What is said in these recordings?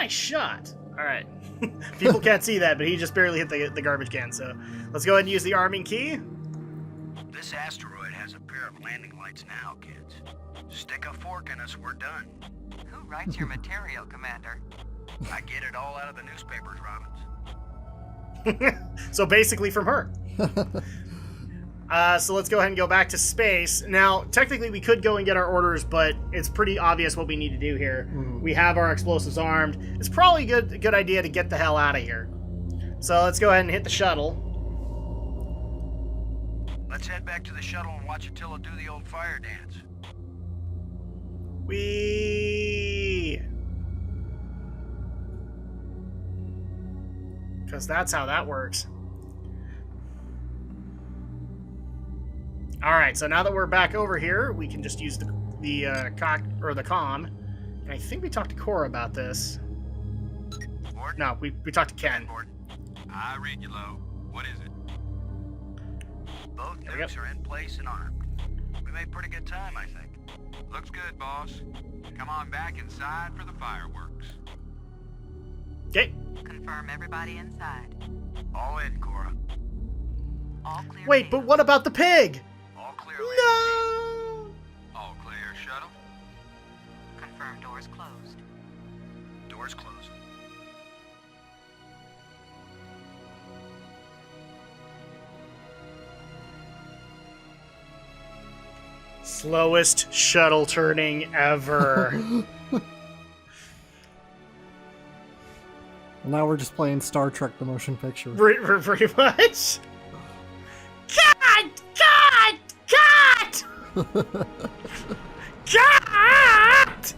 Nice shot. All right. People can't see that, but he just barely hit the garbage can. So let's go ahead and use the arming key. This asteroid has a pair of landing lights now, kids. Stick a fork in us, we're done. Who writes your material, Commander? I get it all out of the newspapers, Robbins. So basically from her. So let's go ahead and go back to space. Now, technically we could go and get our orders, but it's pretty obvious what we need to do here. We have our explosives armed. It's probably a good idea to get the hell out of here. So let's go ahead and hit the shuttle. Let's head back to the shuttle and watch Attilla do the old fire dance. Whee! Because that's how that works. Alright, so now that we're back over here, we can just use the comm. And I think we talked to Cora about this. Board? No, we talked to Ken. Board. I read you low. What is it? Both nukes are in place and armed. We made pretty good time, I think. Looks good, boss. Come on back inside for the fireworks. Okay. Confirm everybody inside. All in, Cora. All clear. Wait, but what about the pig? All clear, No! All clear, shuttle. Confirm doors closed. Doors closed. Slowest shuttle turning ever. Now we're just playing Star Trek the motion picture. Pretty much. Cut! Cut! Cut! Cut!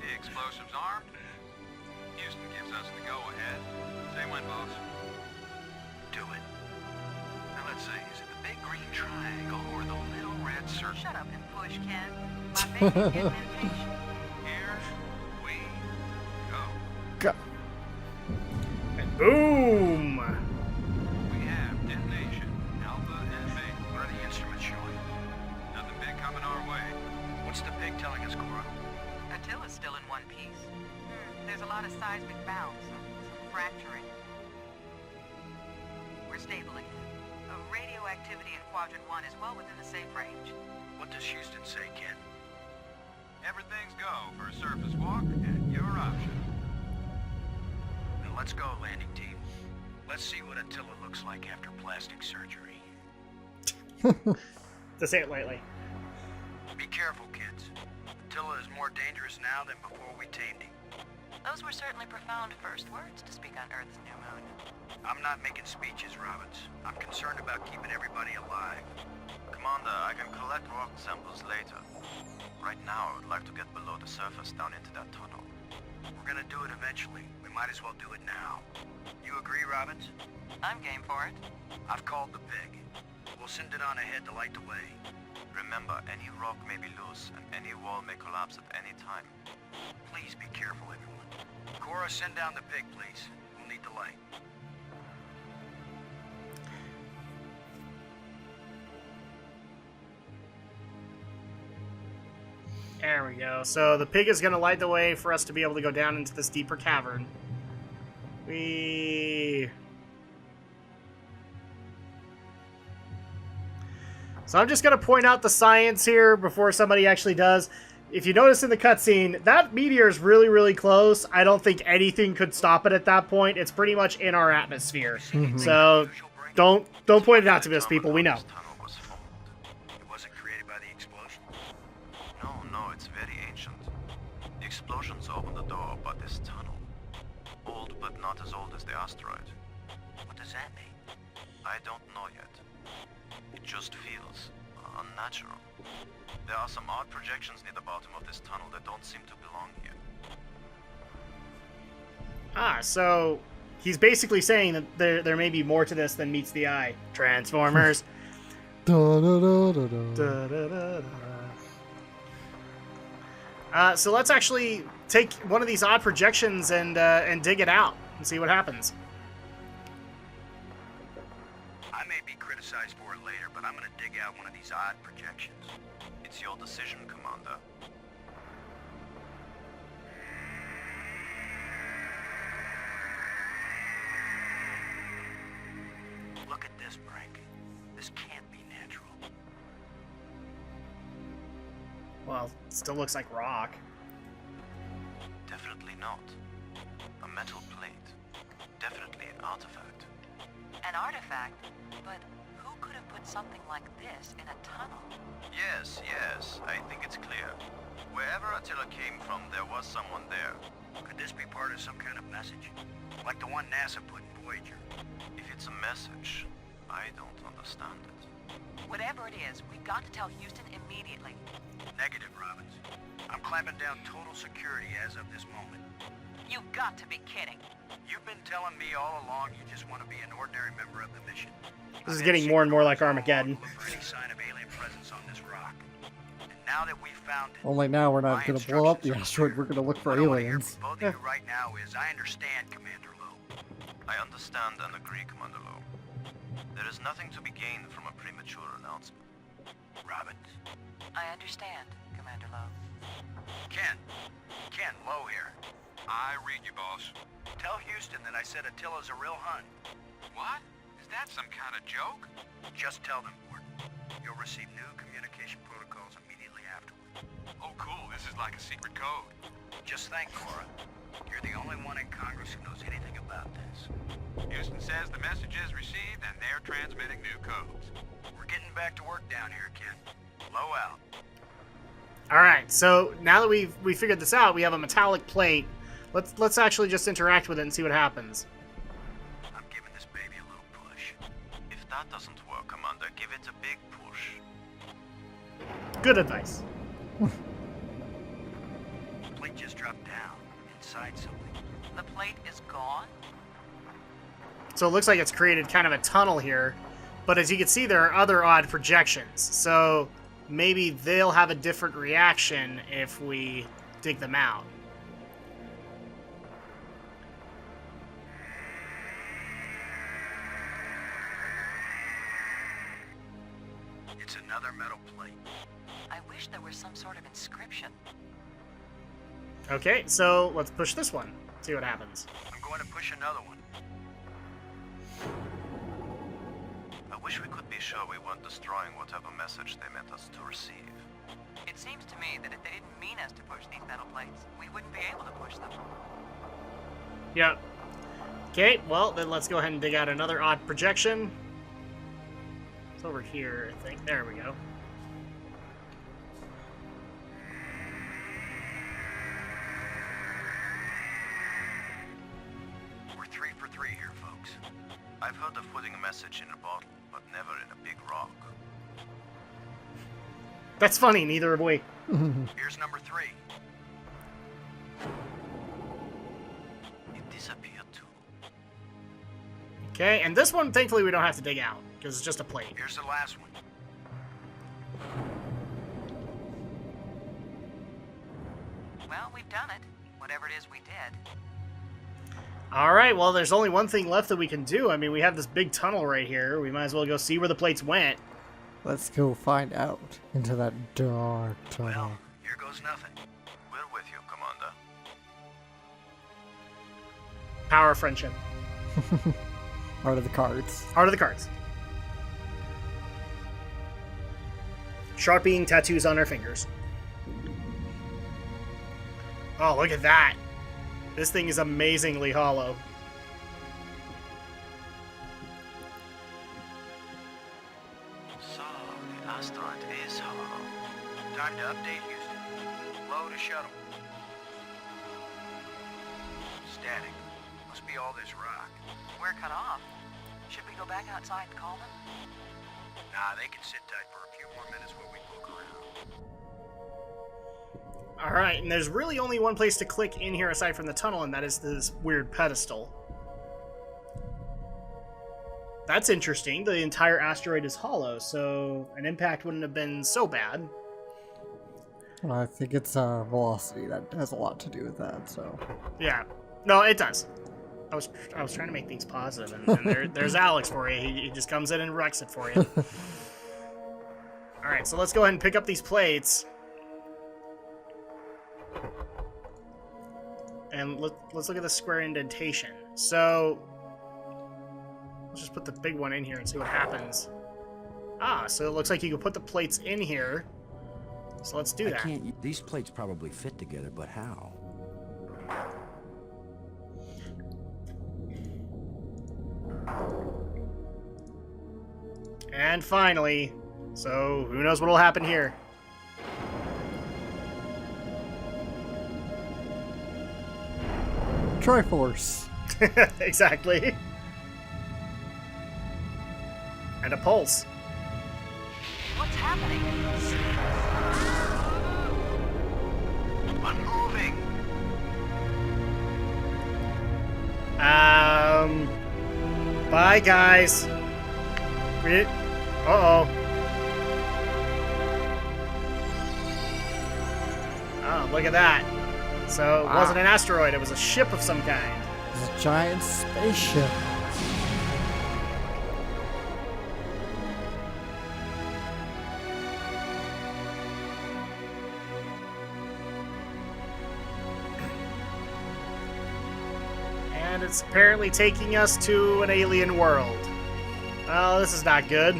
The explosives armed. Houston gives us the go-ahead. Say when, boss. Do it. Now let's see, is it the big green triangle or the little red circle? Shut up and push, Ken. My baby's getting impatient. Here we go. Go. And boom! We have detonation, Alpha and Beta. What are the instruments showing? Nothing big coming our way. What's the pig telling us, Cora? Attila's still in one piece. There's a lot of seismic bounce, some fracturing. We're stable again. Radioactivity in Quadrant 1 is well within the safe range. What does Houston say, Ken? Everything's go for a surface walk at your option. Then let's go, landing team. Let's see what Attilla looks like after plastic surgery. To say it lightly. Be careful, kids. Attilla is more dangerous now than before we tamed him. Those were certainly profound first words to speak on Earth's new moon. I'm not making speeches, Robbins. I'm concerned about keeping everybody alive. Commander, I can collect rock samples later. Right now, I would like to get below the surface down into that tunnel. We're gonna do it eventually. We might as well do it now. You agree, Robbins? I'm game for it. I've called the pig. We'll send it on ahead to light the way. Remember, any rock may be loose, and any wall may collapse at any time. Please be careful, everyone. Cora, send down the pig, please. We'll need the light. There we go. So the pig is going to light the way for us to be able to go down into this deeper cavern. So I'm just going to point out the science here before somebody actually does. If you notice in the cutscene, that meteor is really, really close. I don't think anything could stop it at that point. It's pretty much in our atmosphere. So don't point it out to us, people. We know. This tunnel was formed. It wasn't created by the explosion. No, it's very ancient. The explosions opened the door, but this tunnel. Old, but not as old as the asteroid. What does that mean? I don't know yet. It just feels unnatural. There are some odd projections near the bottom of this tunnel that don't seem to belong here. So he's basically saying that there may be more to this than meets the eye. Transformers. Da, da, da, da, da. Da, da, da, da. So let's actually take one of these odd projections and dig it out and see what happens. I may be criticized for it later, but I'm gonna dig out one of these odd projections. It's your decision, Commander. This can't be natural. Well, it still looks like rock. Definitely not. A metal plate. Definitely an artifact. An artifact? But who could have put something like this in a tunnel? Yes, I think it's clear. Wherever Attilla came from, there was someone there. Could this be part of some kind of message? Like the one NASA put in Voyager? If it's a message, I don't understand it. Whatever it is, we've got to tell Houston immediately. Negative, Robbins. I'm clamping down total security as of this moment. You've got to be kidding. You've been telling me all along you just want to be an ordinary member of the mission. This is getting more and more like Armageddon. Look for any sign of alien presence on this rock. And now that we've found it, Only now we're not my going to blow up the instructions are asteroid. clear. We're going to look for What I wanna hear aliens. from both of you right now is, I understand, Commander Lowe. I understand and agree, Commander Lowe. There is nothing to be gained from a premature announcement. Robbins. I understand, Commander Lowe. Ken. Ken, Lowe here. I read you, boss. Tell Houston that I said Attila's a real Hun. What? Is that some kind of joke? Just tell them, Gordon. You'll receive new communication protocols immediately afterward. Oh, cool. This is like a secret code. Just think, Cora. You're the only one in Congress who knows anything about this. Houston says the message is received and they're transmitting new codes. We're getting back to work down here, Ken. Lowe out. All right, so now that we figured this out, we have a metallic plate. Let's actually just interact with it and see what happens. I'm giving this baby a little push. If that doesn't work, Commander, give it a big push. Good advice. The plate just dropped down inside something. The plate is gone? So it looks like it's created kind of a tunnel here, but as you can see, there are other odd projections. So maybe they'll have a different reaction if we dig them out. It's another metal plate. I wish there was some sort of inscription. Okay, so let's push this one. See what happens. I'm going to push another one. I wish we could be sure we weren't destroying whatever message they meant us to receive. It seems to me that if they didn't mean us to push these metal plates, we wouldn't be able to push them. Yep. Okay, well, then let's go ahead and dig out another odd projection. It's over here, I think. There we go. We're 3 for 3 here, folks. I've heard of putting a message in a bottle, but never in a big rock. That's funny, neither have we. Here's number 3. It disappeared too. Okay, and this one, thankfully, we don't have to dig out, because it's just a plate. Here's the last one. Well, we've done it. Whatever it is we did. Alright, well, there's only one thing left that we can do. I mean, we have this big tunnel right here. We might as well go see where the plates went. Let's go find out into that dark tunnel. Well, here goes nothing. We're with you, Commander. Power of friendship. Art of the cards. Art of the cards. Sharpieing tattoos on our fingers. Oh, look at that. This thing is amazingly hollow. So, the asteroid is hollow. Time to update Houston. Low to shuttle. Static. Must be all this rock. We're cut off. Should we go back outside and call them? Nah, they can sit tight for a few more minutes while we poke around. Alright, and there's really only one place to click in here aside from the tunnel, and that is this weird pedestal. That's interesting. The entire asteroid is hollow, so an impact wouldn't have been so bad. I think it's velocity that has a lot to do with that. So Yeah. No, it does. I was trying to make things positive, and there's Alex for you. He just comes in and wrecks it for you. Alright, so let's go ahead and pick up these plates. And let's look at the square indentation. So let's just put the big one in here and see what happens. Ah, so it looks like you can put the plates in here. So let's do I that. can't. These plates probably fit together, but how? And finally, so who knows what'll happen here? Triforce. Exactly. And a pulse. What's happening? I'm moving. Bye, guys. Uh-oh. Oh, look at that. So it wasn't an asteroid, it was a ship of some kind. It's a giant spaceship. And it's apparently taking us to an alien world. Oh, this is not good.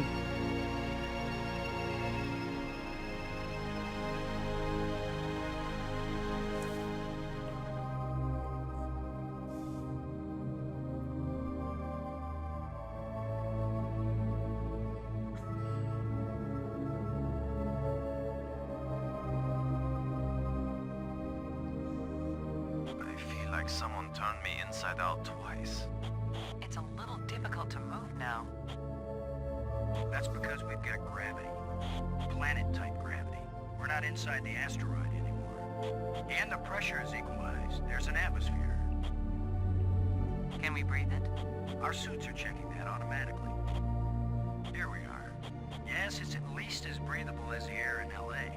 I feel like someone turned me inside out twice. It's a little difficult to move now. That's because we've got gravity. Planet-type gravity. We're not inside the asteroid anymore. And the pressure is equalized. There's an atmosphere. Can we breathe it? Our suits are checking that automatically. Here we are. Yes, it's at least as breathable as the air in LA.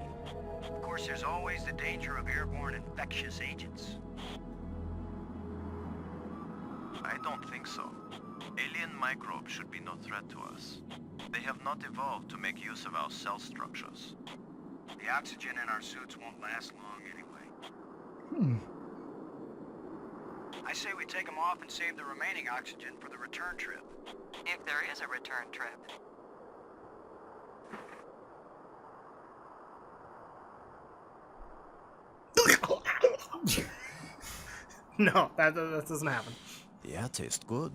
Of course, there's always the danger of airborne infectious agents. I don't think so. Alien microbes should be no threat to us. They have not evolved to make use of our cell structures. The oxygen in our suits won't last long anyway. I say we take them off and save the remaining oxygen for the return trip. If there is a return trip. No, that doesn't happen. Yeah, tastes good.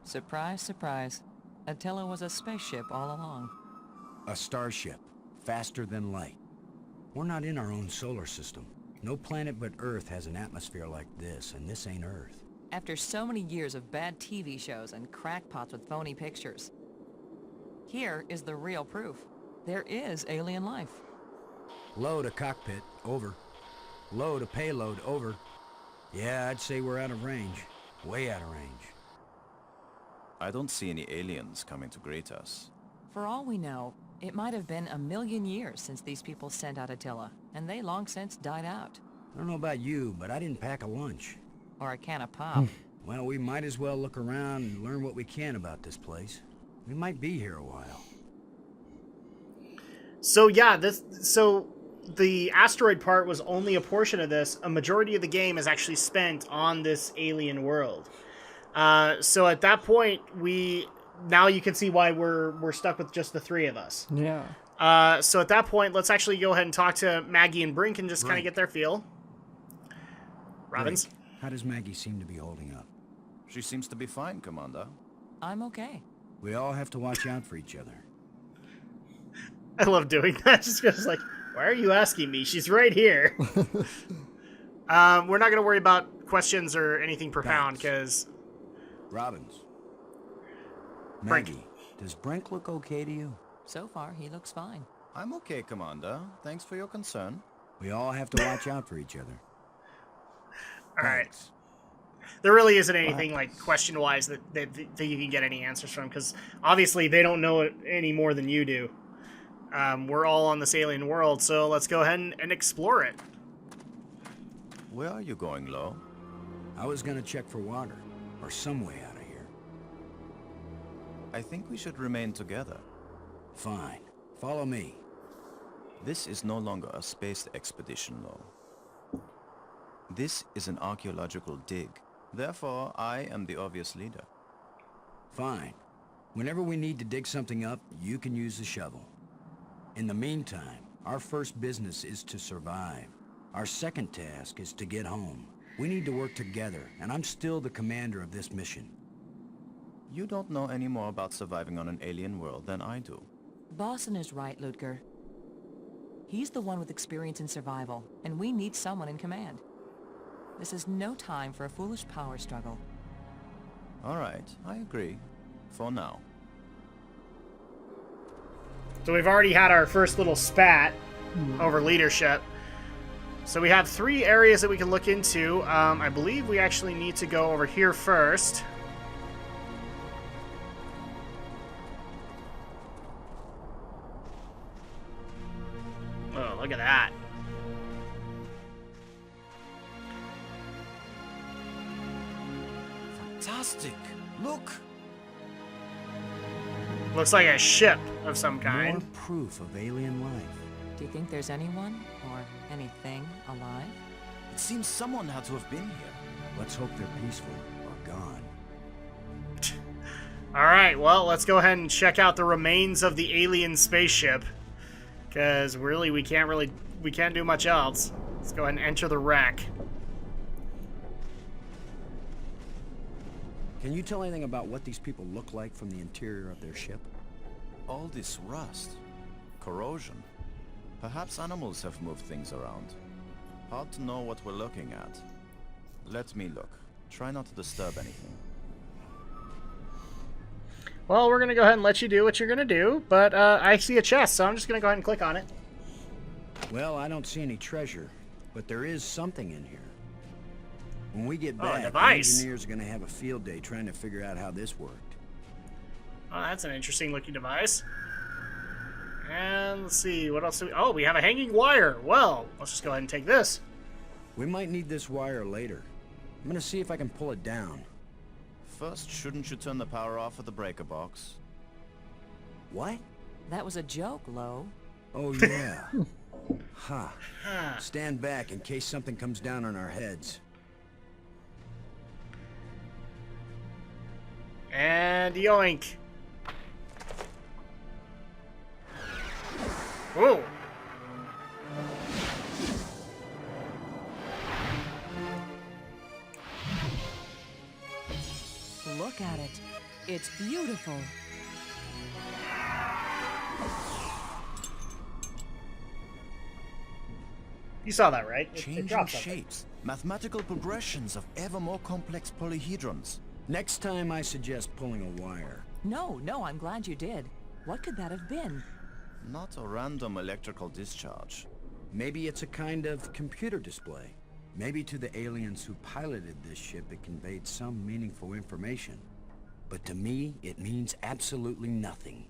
Surprise, surprise. Attila was a spaceship all along. A starship, faster than light. We're not in our own solar system. No planet but Earth has an atmosphere like this, and this ain't Earth. After so many years of bad TV shows and crackpots with phony pictures, here is the real proof. There is alien life. Load a cockpit, over. Load a payload, over. Yeah, I'd say we're out of range. Way out of range. I don't see any aliens coming to greet us. For all we know, it might have been 1,000,000 years since these people sent out Attila, and they long since died out. I don't know about you, but I didn't pack a lunch. Or a can of pop. Well, we might as well look around and learn what we can about this place. We might be here a while. So yeah, so the asteroid part was only a portion of this. A majority of the game is actually spent on this alien world. So at that point, now you can see why we're stuck with just the three of us. Yeah. So at that point, let's actually go ahead and talk to Maggie and Brink and just kind of Brink. get their feel. Robbins? Brink, how does Maggie seem to be holding up? She seems to be fine, Commander. I'm okay. We all have to watch out for each other. I love doing that. Just because, like, why are you asking me? She's right here. We're not going to worry about questions or anything profound, because... Robbins. Brink. Maggie, does Brink look okay to you? So far, he looks fine. I'm okay, Commander. Thanks for your concern. We all have to watch out for each other. All right. Thanks. There really isn't anything, like, question-wise that you can get any answers from, because obviously they don't know it any more than you do. We're all on this alien world, so let's go ahead and explore it. Where are you going, Lo? I was gonna check for water, or some way out of here. I think we should remain together. Fine. Follow me. This is no longer a space expedition, Lo. This is an archaeological dig. Therefore, I am the obvious leader. Fine. Whenever we need to dig something up, you can use the shovel. In the meantime, our first business is to survive. Our second task is to get home. We need to work together, and I'm still the commander of this mission. You don't know any more about surviving on an alien world than I do. Boston is right, Ludger. He's the one with experience in survival, and we need someone in command. This is no time for a foolish power struggle. All right, I agree. For now. So we've already had our first little spat over leadership. So we have 3 areas that we can look into. I believe we actually need to go over here first. Oh, look at that. Fantastic! Look! Looks like a ship of some kind. More proof of alien life. Do you think there's anyone, or anything, alive? It seems someone had to have been here. Let's hope they're peaceful or gone. Alright, well, let's go ahead and check out the remains of the alien spaceship. Because really, we can't do much else. Let's go ahead and enter the wreck. Can you tell anything about what these people look like from the interior of their ship? All this rust. Corrosion. Perhaps animals have moved things around. Hard to know what we're looking at. Let me look. Try not to disturb anything. Well, we're going to go ahead and let you do what you're going to do, but I see a chest, so I'm just going to go ahead and click on it. Well, I don't see any treasure, but there is something in here. When we get Oh, a back, the device. engineers are going to have a field day trying to figure out how this worked. Oh, that's an interesting looking device. And let's see, what else do we... Oh, we have a hanging wire. Well, let's just go ahead and take this. We might need this wire later. I'm going to see if I can pull it down. First, shouldn't you turn the power off at the breaker box? What? That was a joke, Lo. Oh, yeah. Ha. Stand back in case something comes down on our heads. And yoink. Whoa. Look at it. It's beautiful. You saw that, right? It Changing dropped something. shapes. Mathematical progressions of ever more complex polyhedrons. Next time I suggest pulling a wire. No, I'm glad you did. What could that have been? Not a random electrical discharge. Maybe it's a kind of computer display. Maybe to the aliens who piloted this ship it conveyed some meaningful information. But to me, it means absolutely nothing.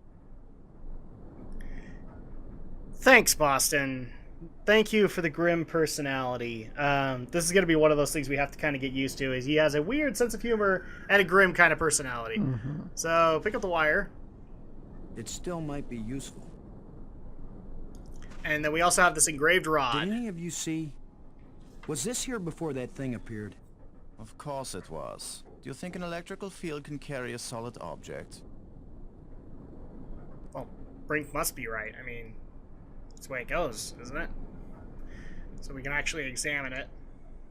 Thanks, Boston. Thank you for the grim personality. This is going to be one of those things we have to kind of get used to, is he has a weird sense of humor and a grim kind of personality. So, pick up the wire. It still might be useful. And then we also have this engraved Did rod. any of you see? Was this here before that thing appeared? Of course it was. Do you think an electrical field can carry a solid object? Well, Brink must be right. I mean, that's the way it goes, isn't it? So we can actually examine it.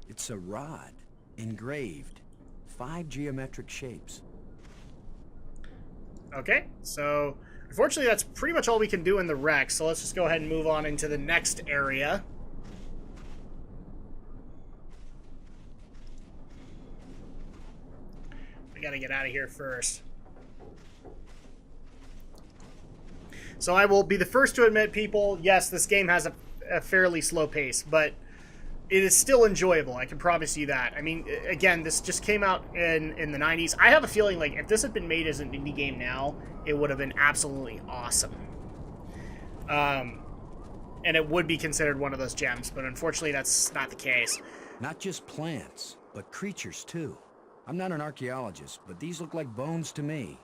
It's a rod, engraved. 5 geometric shapes. Okay, so unfortunately that's pretty much all we can do in the wreck, so let's just go ahead and move on into the next area. We gotta get out of here first. So I will be the first to admit, people, yes, this game has a fairly slow pace, but it is still enjoyable. I can promise you that. I mean, again, this just came out in the 90s. I have a feeling like if this had been made as an indie game now, it would have been absolutely awesome. And it would be considered one of those gems, but unfortunately that's not the case. Not just plants, but creatures too. I'm not an archaeologist, but these look like bones to me.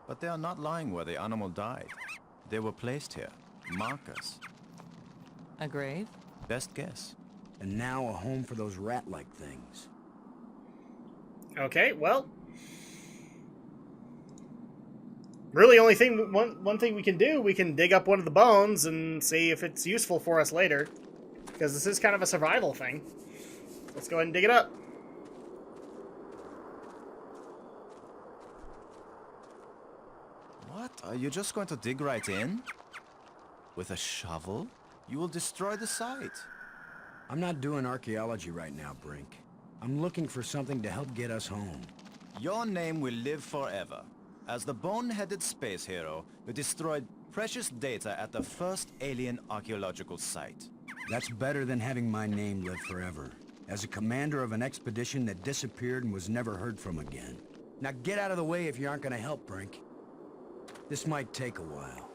But they are not lying where the animal died. They were placed here. Markers. A grave? Best guess. And now a home for those rat-like things. Okay, well, Really, only thing one thing we can do, we can dig up one of the bones and see if it's useful for us later. Because this is kind of a survival thing. Let's go ahead and dig it up. What? Are you just going to dig right in? With a shovel? You will destroy the site. I'm not doing archaeology right now, Brink. I'm looking for something to help get us home. Your name will live forever. As the bone-headed space hero who destroyed precious data at the first alien archaeological site. That's better than having my name live forever. As a commander of an expedition that disappeared and was never heard from again. Now get out of the way if you aren't gonna help, Brink. This might take a while.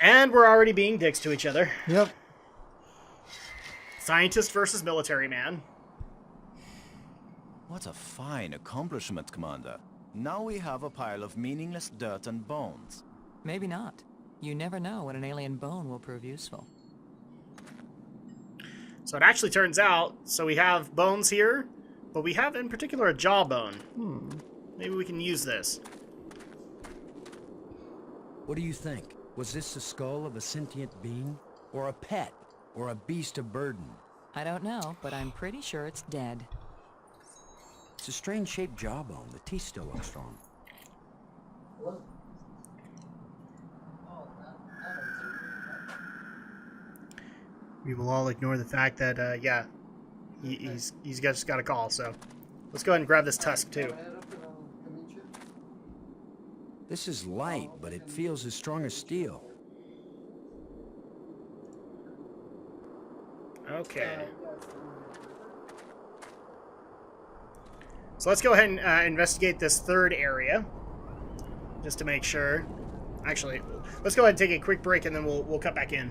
And we're already being dicks to each other. Yep. Scientist versus military man. What a fine accomplishment, Commander. Now we have a pile of meaningless dirt and bones. Maybe not. You never know when an alien bone will prove useful. So it actually turns out, so we have bones here, but we have in particular a jawbone. Maybe we can use this. What do you think? Was this the skull of a sentient being? Or a pet? Or a beast of burden? I don't know, but I'm pretty sure it's dead. It's a strange-shaped jawbone. The teeth still look strong. We will all ignore the fact that, yeah, he's just got a call, so let's go ahead and grab this tusk, too. This is light, but it feels as strong as steel. Okay. So let's go ahead and investigate this third area, just to make sure. Actually, let's go ahead and take a quick break, and then we'll cut back in.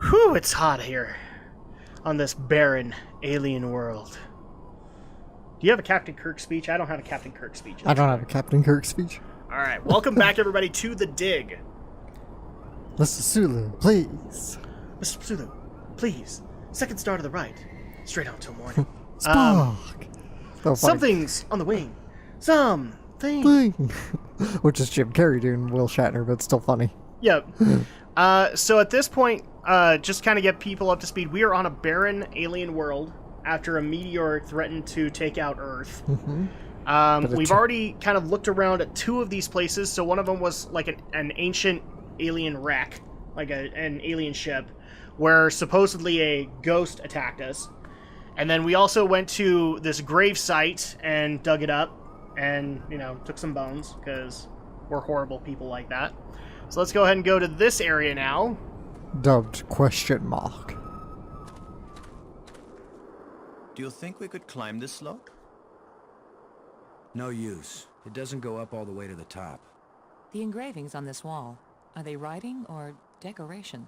Whew, it's hot here on this barren alien world. Do you have a Captain Kirk speech? I don't have a Captain Kirk speech. I don't have a Captain Kirk speech. All right, welcome back, everybody, to the dig. Mr. Sulu, please. Mr. Sulu, please. Second star to the right. Straight on till morning. Spock. So funny. Something's on the wing. Something. Thing. Which is Jim Carrey doing Will Shatner, but still funny. Yep. So at this point, just kind of get people up to speed, we are on a barren alien world after a meteor threatened to take out Earth. We've already kind of looked around at two of these places. So one of them was like an ancient alien wreck, like an alien ship, where supposedly a ghost attacked us. And then we also went to this grave site and dug it up and, you know, took some bones because we're horrible people like that. So let's go ahead and go to this area now. Dubbed question mark. Do you think we could climb this slope? No use. It doesn't go up all the way to the top. The engravings on this wall, are they writing or decoration?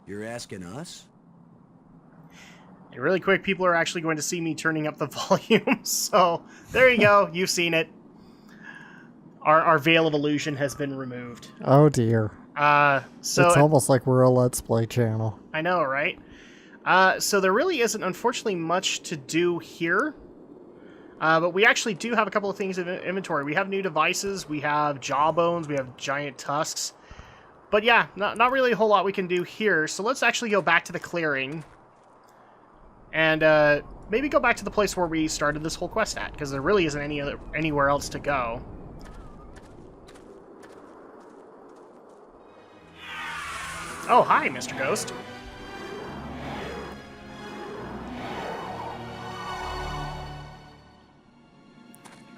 You're asking us? And really quick, people are actually going to see me turning up the volume. So there you go. You've seen it. Our veil of illusion has been removed. Oh dear. So it's almost like we're a Let's Play channel. I know, right? So there really isn't, unfortunately, much to do here. But we actually do have a couple of things in inventory. We have new devices. We have jawbones. We have giant tusks. But yeah, not really a whole lot we can do here. So let's actually go back to the clearing. And maybe go back to the place where we started this whole quest at. Because there really isn't anywhere else to go. Oh, hi, Mr. Ghost.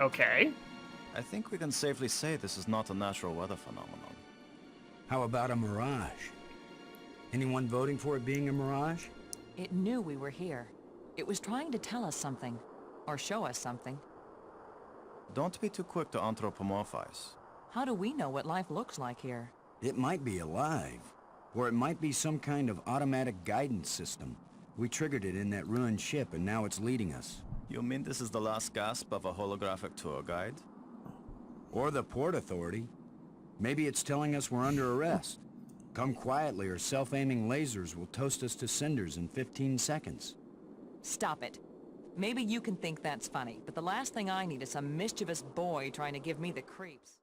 Okay. I think we can safely say this is not a natural weather phenomenon. How about a mirage? Anyone voting for it being a mirage? It knew we were here. It was trying to tell us something. Or show us something. Don't be too quick to anthropomorphize. How do we know what life looks like here? It might be alive. Or it might be some kind of automatic guidance system. We triggered it in that ruined ship and now it's leading us. You mean this is the last gasp of a holographic tour guide? Or the Port Authority. Maybe it's telling us we're under arrest. Come quietly or self-aiming lasers will toast us to cinders in 15 seconds. Stop it. Maybe you can think that's funny, but the last thing I need is some mischievous boy trying to give me the creeps.